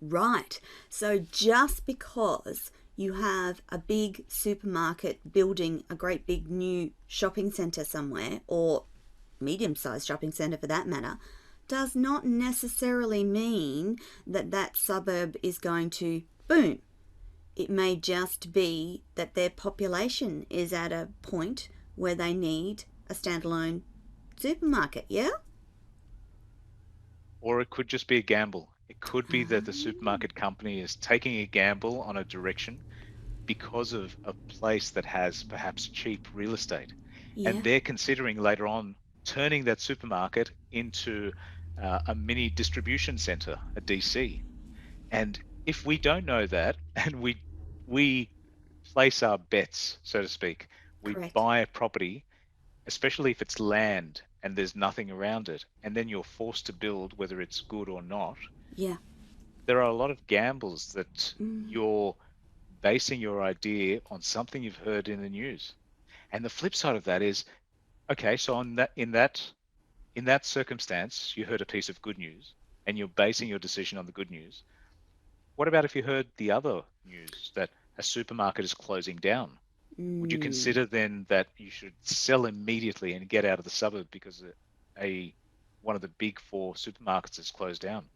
Right. So just because you have a big supermarket building a great big new shopping centre somewhere, or medium sized shopping centre for that matter, does not necessarily mean that that suburb is going to boom. It may just be that their population is at a point where they need a standalone supermarket, yeah? Or it could just be a gamble. It could be that the Ah, supermarket company is taking a gamble on a direction because of a place that has perhaps cheap real estate. And yeah, they're considering later on turning that supermarket into a mini distribution center, a DC. And if we don't know that, and we place our bets, so to speak, we correct. buy a property, especially if it's land and there's nothing around it, and then you're forced to build, whether it's good or not, Yeah. there are a lot of gambles that Mm, you're basing your idea on something you've heard in the news. And the flip side of that is, okay, so on that in that circumstance, you heard a piece of good news and you're basing your decision on the good news. What about if you heard the other news that a supermarket is closing down? Would you mm, consider then that you should sell immediately and get out of the suburb because a one of the big four supermarkets is closed down?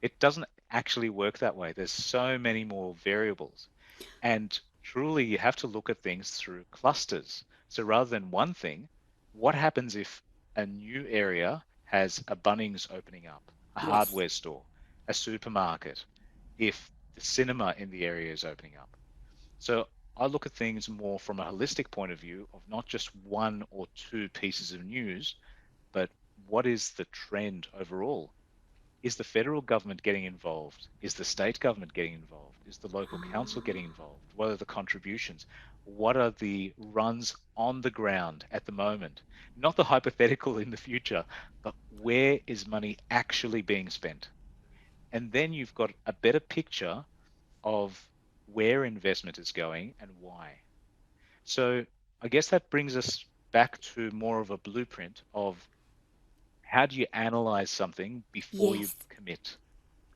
It doesn't actually work that way. There's so many more variables. And truly, you have to look at things through clusters. So rather than one thing, what happens if a new area has a Bunnings opening up, a yes. hardware store, a supermarket, if the cinema in the area is opening up? So I look at things more from a holistic point of view of not just one or two pieces of news, but what is the trend overall? Is the federal government getting involved? Is the state government getting involved? Is the local council getting Ah, involved? What are the contributions? What are the runs on the ground at the moment? Not the hypothetical in the future, but where is money actually being spent? And then you've got a better picture of where investment is going and why. So I guess that brings us back to more of a blueprint of how do you analyze something before you yes. commit?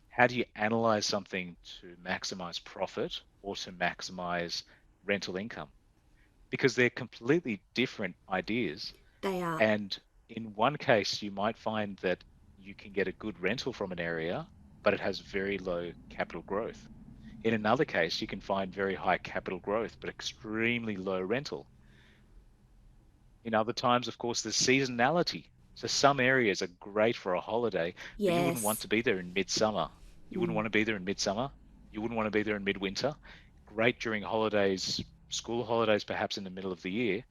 How do you analyze something to maximize profit or to maximize rental income? Because they're completely different ideas. They are. And in one case, you might find that you can get a good rental from an area, but it has very low capital growth. In another case, you can find very high capital growth, but extremely low rental. In other times, of course, there's seasonality. So some areas are great for a holiday, but you wouldn't want Yes. to be there in midsummer. You wouldn't Mm, want to be there in midsummer. You wouldn't want to be there in midwinter. Great during holidays, school holidays, perhaps in the middle of the year,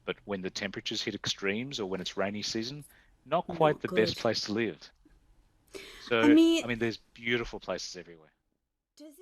but when the temperatures hit extremes or when it's rainy season, not quite not the best good. place to live. So, Amir, I mean, there's beautiful places everywhere. does